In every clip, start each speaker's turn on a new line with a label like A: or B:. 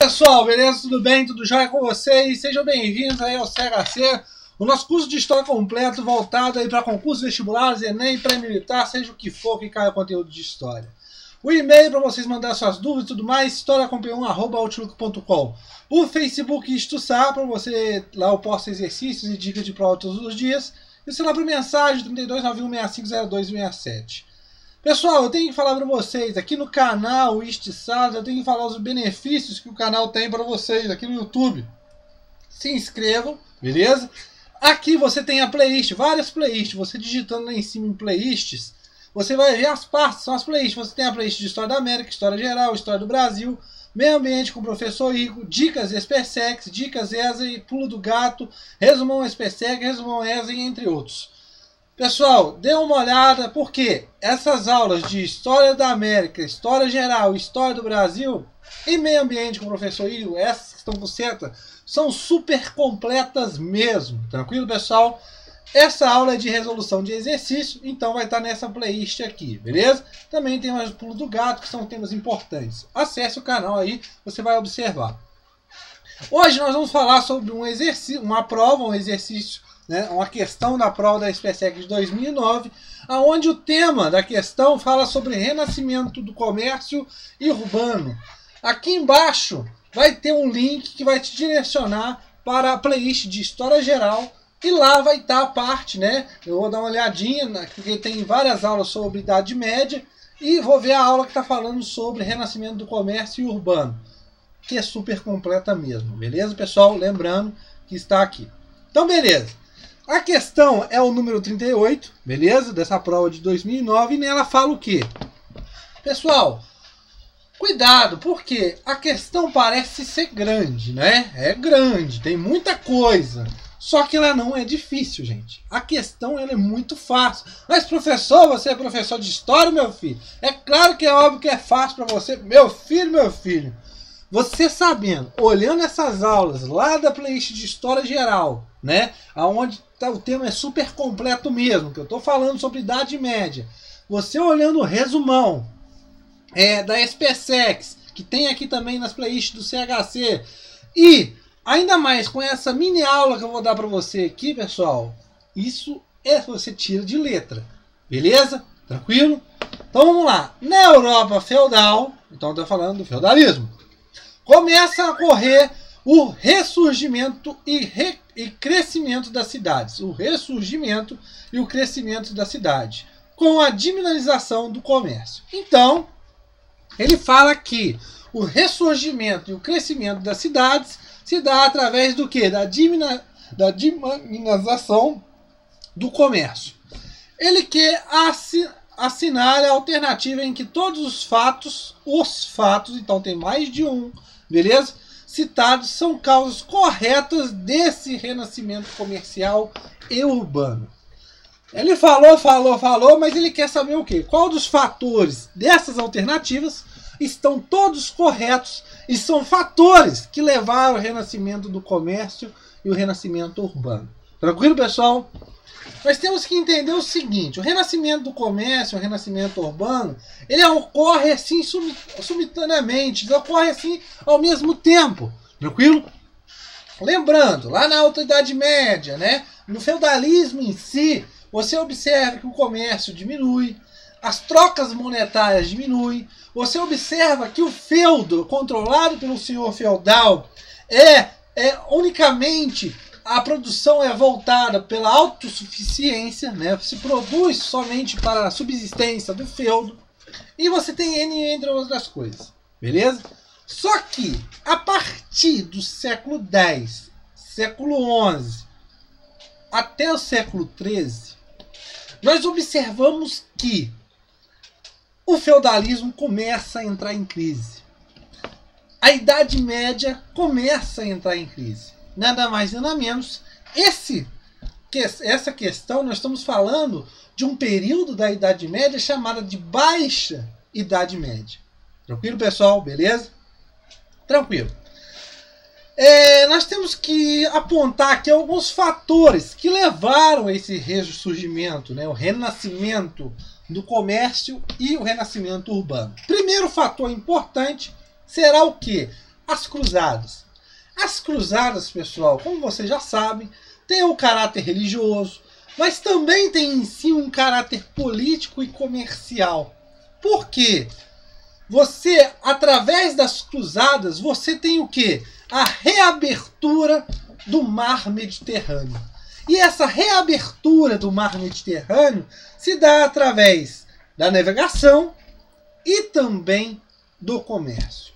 A: Pessoal, beleza? Tudo bem? Tudo jóia com vocês? Sejam bem-vindos aí ao CHC, o nosso curso de História completo voltado aí para concursos vestibulares, Enem, pré-militar, seja o que for que caia conteúdo de História. O e-mail para vocês mandarem suas dúvidas e tudo mais, historiacomp1@outlook.com. O Facebook Istuçar, para você, lá eu posto exercícios e dicas de prova todos os dias. E o celular para mensagem, 3291650267. Pessoal, eu tenho que falar para vocês, aqui no canal Istuçar, eu tenho que falar os benefícios que o canal tem para vocês aqui no YouTube. Se inscrevam, beleza? Aqui você tem a playlist, várias playlists. Você digitando lá em cima em playlists, você vai ver as partes, são as playlists. Você tem a playlist de História da América, História Geral, História do Brasil, Meio Ambiente com o Professor Igor, Dicas SPSEX, Dicas ESA, Pulo do Gato, Resumão SPSEX, Resumão ESA, entre outros. Pessoal, dê uma olhada, porque essas aulas de História da América, História Geral, História do Brasil e Meio Ambiente com o Professor Igor, essas que estão com seta, são super completas mesmo. Tranquilo, pessoal? Essa aula é de resolução de exercício, então vai estar nessa playlist aqui, beleza? Também tem mais o Pulo do Gato, que são temas importantes. Acesse o canal aí, você vai observar. Hoje nós vamos falar sobre um exercício, uma prova, um exercício, né, uma questão da prova da SPSEC de 2009, onde o tema da questão fala sobre renascimento do comércio urbano. Aqui embaixo vai ter um link que vai te direcionar para a playlist de História Geral. E lá vai estar a parte, né? Eu vou dar uma olhadinha, porque tem várias aulas sobre Idade Média. E vou ver a aula que está falando sobre renascimento do comércio urbano, que é super completa mesmo. Beleza, pessoal? Lembrando que está aqui. Então, beleza. A questão é o número 38, beleza? Dessa prova de 2009. E nela fala o quê? Pessoal, cuidado, porque a questão parece ser grande, né? É grande, tem muita coisa. Só que ela não é difícil, gente. A questão ela é muito fácil. Mas, professor, você é professor de história, meu filho? É claro que é óbvio que é fácil para você. Meu filho. Você sabendo, olhando essas aulas lá da playlist de História Geral, né? Onde o tema é super completo mesmo, que eu estou falando sobre Idade Média. Você olhando o resumão da SPSEX, que tem aqui também nas playlists do CHC, e ainda mais com essa mini aula que eu vou dar para você aqui, pessoal, isso você tira de letra, beleza? Tranquilo? Então vamos lá. Na Europa feudal, então estou falando do feudalismo, começa a ocorrer o ressurgimento e crescimento das cidades. O ressurgimento e o crescimento da cidade, com a dinamização do comércio. Então, ele fala que o ressurgimento e o crescimento das cidades se dá através do quê? Da dinamização do comércio. Ele quer assinar a alternativa em que todos os fatos, então tem mais de um, beleza? Citados são causas corretas desse renascimento comercial e urbano. Ele falou, mas ele quer saber o quê? Qual dos fatores dessas alternativas estão todos corretos e são fatores que levaram ao renascimento do comércio e o renascimento urbano. Tranquilo, pessoal? Nós temos que entender o seguinte: o renascimento do comércio, o renascimento urbano, ele ocorre assim simultaneamente, ele ocorre assim ao mesmo tempo. Tranquilo? Lembrando, lá na Alta Idade Média, né, no feudalismo em si, você observa que o comércio diminui, as trocas monetárias diminuem. Você observa que o feudo, controlado pelo senhor feudal, unicamente a produção é voltada pela autossuficiência, né? Se produz somente para a subsistência do feudo. E você tem entre outras coisas, beleza? Só que a partir do século X, século XI, até o século XIII, nós observamos que o feudalismo começa a entrar em crise. A Idade Média começa a entrar em crise. Nada mais, nada menos. Essa questão, nós estamos falando de um período da Idade Média chamada de Baixa Idade Média. Tranquilo, pessoal? Beleza? Tranquilo. Nós temos que apontar aqui alguns fatores que levaram a esse ressurgimento, né? O renascimento do comércio e o renascimento urbano. Primeiro fator importante será o quê? as cruzadas. As cruzadas, pessoal, como vocês já sabem, tem o caráter religioso, mas também tem em si um caráter político e comercial. Por quê? Você, através das cruzadas, você tem o quê? A reabertura do mar Mediterrâneo. E essa reabertura do mar Mediterrâneo se dá através da navegação e também do comércio.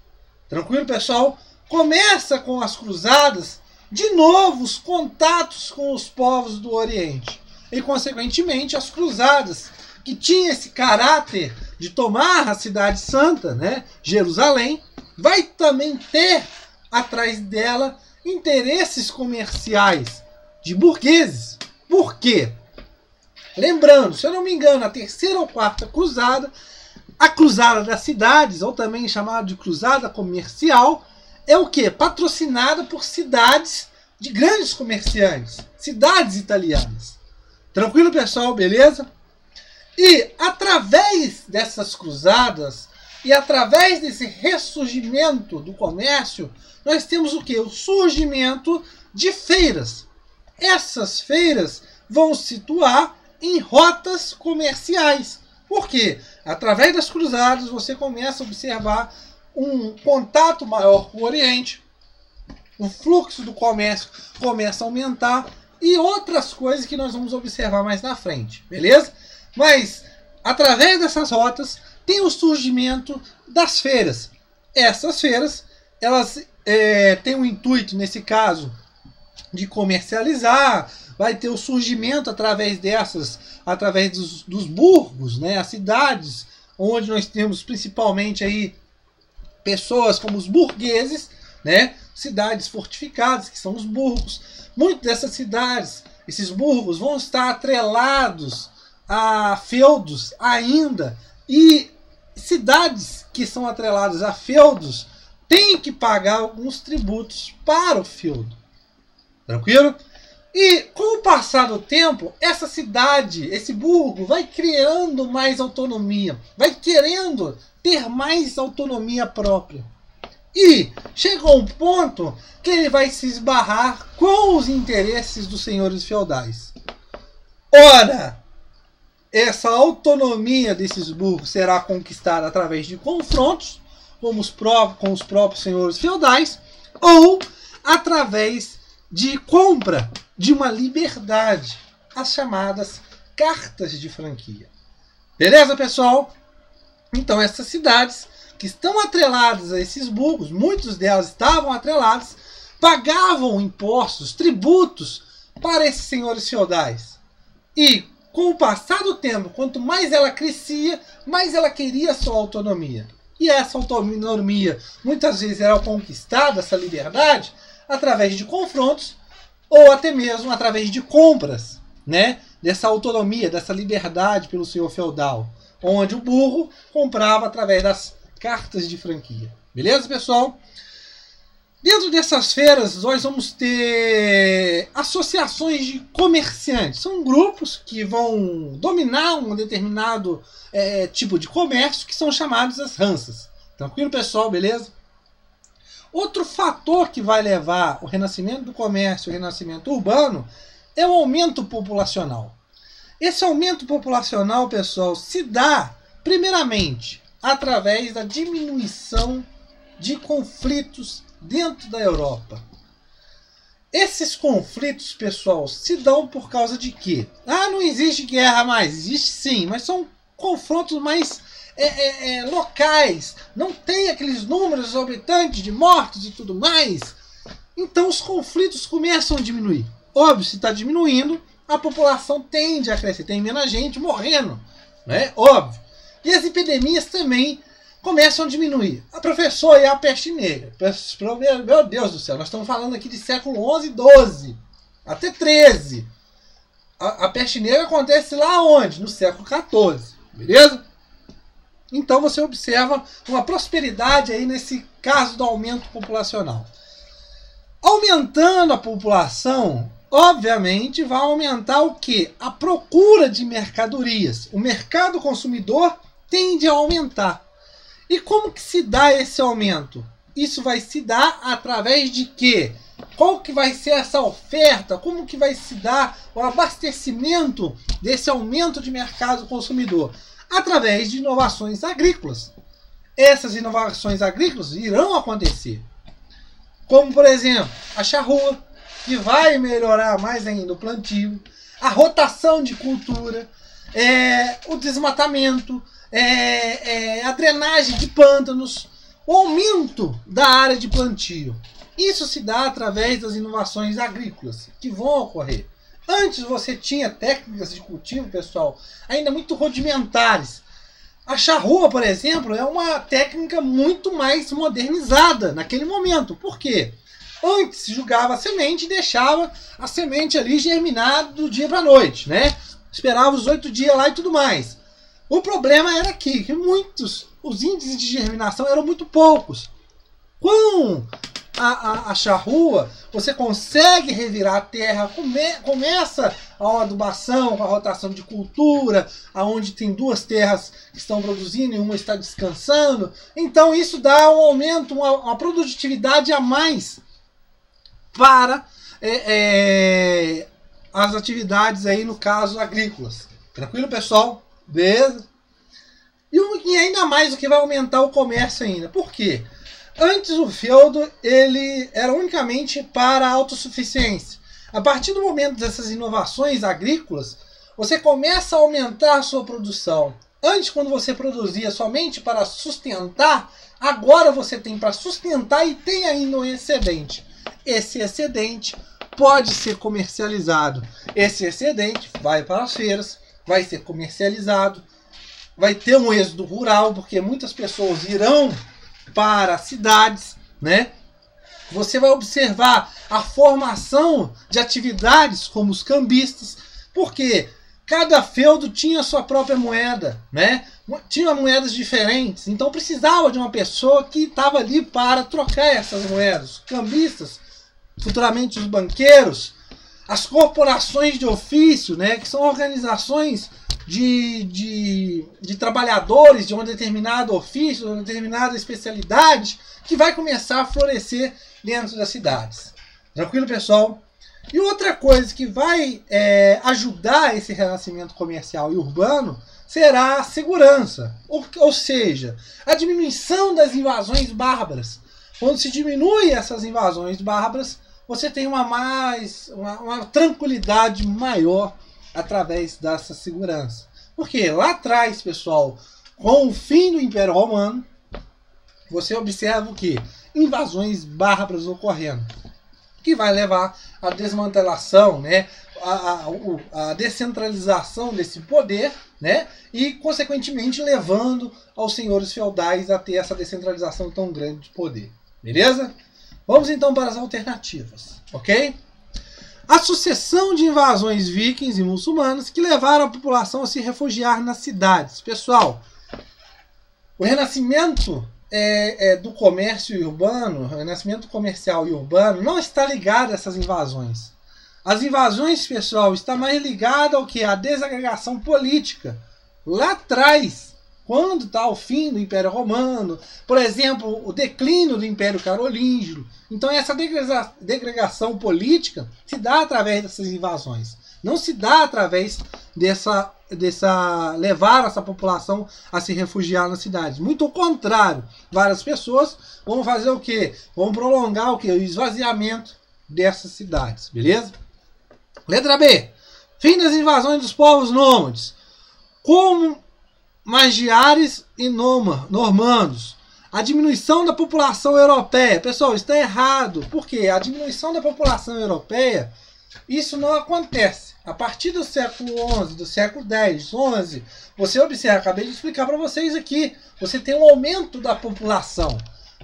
A: Tranquilo, pessoal? Começa com as cruzadas, de novo, os contatos com os povos do Oriente. E, consequentemente, as cruzadas, que tinham esse caráter de tomar a cidade santa, né, Jerusalém, vai também ter atrás dela interesses comerciais de burgueses. Por quê? Lembrando, se eu não me engano, a terceira ou quarta cruzada, a cruzada das cidades, ou também chamada de cruzada comercial, é o quê? Patrocinada por cidades de grandes comerciantes, cidades italianas. Tranquilo, pessoal? Beleza? E através dessas cruzadas e através desse ressurgimento do comércio, nós temos o quê? O surgimento de feiras. Essas feiras vão se situar em rotas comerciais. Por quê? Através das cruzadas você começa a observar um contato maior com o Oriente, o fluxo do comércio começa a aumentar e outras coisas que nós vamos observar mais na frente, beleza? Mas, através dessas rotas, tem o surgimento das feiras. Essas feiras, elas têm o intuito, nesse caso, de comercializar, vai ter o surgimento através dessas, através dos burgos, né, as cidades, onde nós temos principalmente aí pessoas como os burgueses, né, cidades fortificadas, que são os burgos. Muitas dessas cidades, esses burgos, vão estar atrelados a feudos ainda, e cidades que são atreladas a feudos têm que pagar alguns tributos para o feudo. Tranquilo? E com o passar do tempo, essa cidade, esse burgo, vai criando mais autonomia, vai querendo ter mais autonomia própria. E chega um ponto que ele vai se esbarrar com os interesses dos senhores feudais. Ora, essa autonomia desses burgos será conquistada através de confrontos com os próprios senhores feudais ou através de compra de uma liberdade, as chamadas cartas de franquia. Beleza, pessoal? Então, essas cidades que estão atreladas a esses burgos, muitas delas estavam atreladas, pagavam impostos, tributos para esses senhores feudais. E, com o passar do tempo, quanto mais ela crescia, mais ela queria sua autonomia. E essa autonomia, muitas vezes, era conquistada, essa liberdade, através de confrontos, ou até mesmo através de compras, né, dessa autonomia, dessa liberdade pelo senhor feudal, onde o burro comprava através das cartas de franquia. Beleza, pessoal? Dentro dessas feiras, nós vamos ter associações de comerciantes. São grupos que vão dominar um determinado tipo de comércio, que são chamados as ranças. Tranquilo, pessoal? Beleza? Outro fator que vai levar o renascimento do comércio, o renascimento urbano, é o aumento populacional. Esse aumento populacional, pessoal, se dá, primeiramente, através da diminuição de conflitos dentro da Europa. Esses conflitos, pessoal, se dão por causa de quê? Ah, não existe guerra mais. Existe sim, mas são confrontos mais locais. Não tem aqueles números exorbitantes de mortos e tudo mais. Então os conflitos começam a diminuir. Óbvio, se está diminuindo, a população tende a crescer. Tem menos gente morrendo, né? Óbvio. E as epidemias também começam a diminuir. A professora é a peste negra. Meu Deus do céu, nós estamos falando aqui de século XI e XII, até XIII. A peste negra acontece lá onde? No século XIV, beleza? Então você observa uma prosperidade aí nesse caso do aumento populacional. Aumentando a população, obviamente vai aumentar o quê? A procura de mercadorias. O mercado consumidor tende a aumentar. E como que se dá esse aumento? isso vai se dar através de quê? Qual que vai ser essa oferta? Como que vai se dar o abastecimento desse aumento de mercado consumidor? Através de inovações agrícolas. Essas inovações agrícolas irão acontecer. Como, por exemplo, a charrua, que vai melhorar mais ainda o plantio, a rotação de cultura, o desmatamento, a drenagem de pântanos, o aumento da área de plantio. Isso se dá através das inovações agrícolas que vão ocorrer. Antes você tinha técnicas de cultivo, pessoal, ainda muito rudimentares. A charrua, por exemplo, é uma técnica muito mais modernizada naquele momento. Por quê? Antes se jogava a semente e deixava a semente ali germinar do dia para a noite, né? Esperava os 8 dias lá e tudo mais. O problema era que os índices de germinação eram muito poucos. Com a charrua, você consegue revirar a terra, começa a adubação, a rotação de cultura, aonde tem 2 terras que estão produzindo e uma está descansando. Então isso dá um aumento, uma produtividade a mais para as atividades aí, no caso, agrícolas. Tranquilo, pessoal? Beleza? E ainda mais o que vai aumentar o comércio ainda. Por quê? Antes o feudo ele era unicamente para a autossuficiência. A partir do momento dessas inovações agrícolas, você começa a aumentar a sua produção. Antes, quando você produzia somente para sustentar, agora você tem para sustentar e tem ainda um excedente. Esse excedente pode ser comercializado. Esse excedente vai para as feiras, vai ser comercializado, vai ter um êxodo rural, porque muitas pessoas irão para cidades, né? Você vai observar a formação de atividades como os cambistas, porque cada feudo tinha sua própria moeda, né? Tinha moedas diferentes, então precisava de uma pessoa que estava ali para trocar essas moedas. Os cambistas, futuramente os banqueiros, as corporações de ofício, né? Que são organizações de trabalhadores de um determinado ofício, de uma determinada especialidade, que vai começar a florescer dentro das cidades. Tranquilo, pessoal? E outra coisa que vai ajudar esse renascimento comercial e urbano será a segurança, ou seja, a diminuição das invasões bárbaras. Quando se diminui essas invasões bárbaras, você tem uma tranquilidade maior através dessa segurança. Porque lá atrás, pessoal, com o fim do Império Romano, você observa o quê? Invasões bárbaras ocorrendo, que vai levar à desmantelação, né? a descentralização desse poder, né? E, consequentemente, levando aos senhores feudais a ter essa descentralização tão grande de poder. Beleza? Vamos então para as alternativas, ok? A sucessão de invasões vikings e muçulmanas que levaram a população a se refugiar nas cidades. Pessoal, o renascimento do comércio urbano, o renascimento comercial e urbano não está ligado a essas invasões. As invasões, pessoal, está mais ligado ao que? A desagregação política. Lá atrás, quando está o fim do Império Romano, por exemplo, o declínio do Império Carolíngio. Então essa degregação política se dá através dessas invasões. Não se dá através levar essa população a se refugiar nas cidades. Muito ao contrário, várias pessoas vão fazer o quê? Vão prolongar o quê? O esvaziamento dessas cidades, beleza? Letra B. Fim das invasões dos povos nômades. Como magiares e normandos. A diminuição da população europeia. Pessoal, está errado. Por quê? A diminuição da população europeia, isso não acontece. A partir do século XI, do século X, XI, você observa, acabei de explicar para vocês aqui, você tem um aumento da população.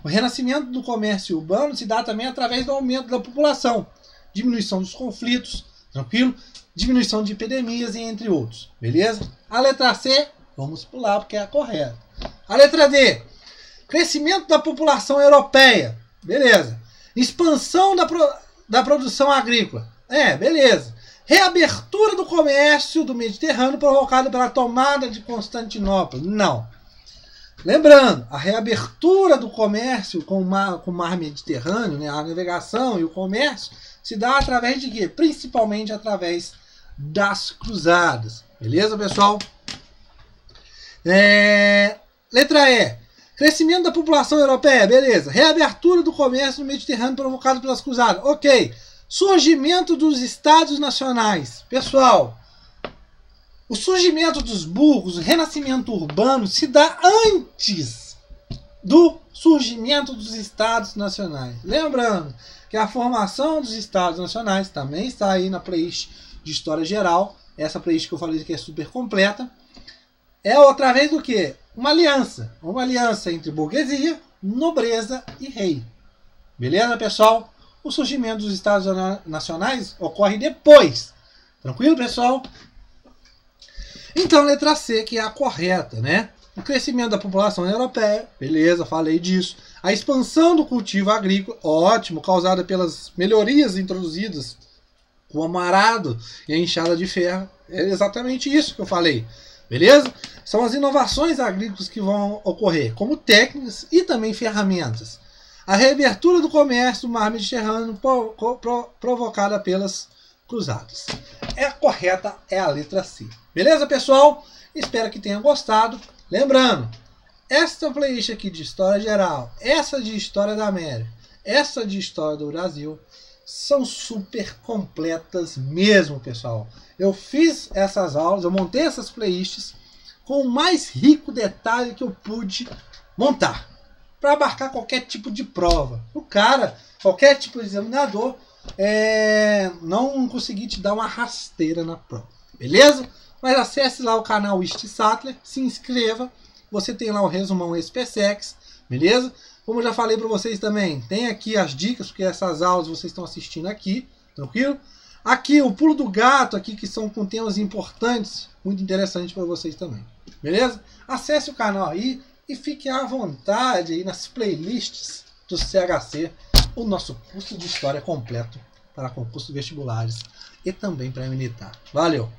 A: O renascimento do comércio urbano se dá também através do aumento da população. Diminuição dos conflitos, tranquilo? Diminuição de epidemias e entre outros. Beleza? A letra C, vamos pular porque é a correta. A letra D, crescimento da população europeia. Beleza. Expansão da produção agrícola. Beleza. Reabertura do comércio do Mediterrâneo provocada pela tomada de Constantinopla. Não. Lembrando, a reabertura do comércio com o mar Mediterrâneo, né, a navegação e o comércio, se dá através de quê? Principalmente através das cruzadas. Beleza, pessoal? Letra E. Crescimento da população europeia. Beleza. Reabertura do comércio no Mediterrâneo provocado pelas cruzadas. Ok. Surgimento dos estados nacionais. Pessoal, o surgimento dos burgos, o renascimento urbano, se dá antes do surgimento dos estados nacionais. Lembrando que a formação dos estados nacionais também está aí na playlist de História Geral. Essa playlist que eu falei que é super completa. É através do quê? Uma aliança entre burguesia, nobreza e rei. Beleza, pessoal? O surgimento dos estados nacionais ocorre depois. Tranquilo, pessoal? Então, letra C, que é a correta, né? O crescimento da população europeia, beleza, falei disso. A expansão do cultivo agrícola, ótimo, causada pelas melhorias introduzidas com o amarado e a enxada de ferro. É exatamente isso que eu falei, beleza? São as inovações agrícolas que vão ocorrer, como técnicas e também ferramentas. A reabertura do comércio do mar Mediterrâneo provocada pelas cruzadas. A correta é a letra C. Beleza, pessoal? Espero que tenham gostado. Lembrando, esta playlist aqui de História Geral, essa de História da América, essa de História do Brasil, são super completas mesmo, pessoal. Eu fiz essas aulas, eu montei essas playlists com o mais rico detalhe que eu pude montar, para abarcar qualquer tipo de prova. O cara, qualquer tipo de examinador, não conseguir te dar uma rasteira na prova. Beleza? Mas acesse lá o canal Ist Sattler, se inscreva. Você tem lá o resumão SPSEX, beleza? Como eu já falei para vocês também, tem aqui as dicas, porque essas aulas vocês estão assistindo aqui, tranquilo? Aqui o pulo do gato, aqui que são com temas importantes, muito interessantes para vocês também, beleza? Acesse o canal aí e fique à vontade aí nas playlists do CHC, o nosso curso de História completo para concursos vestibulares e também para militar. Valeu!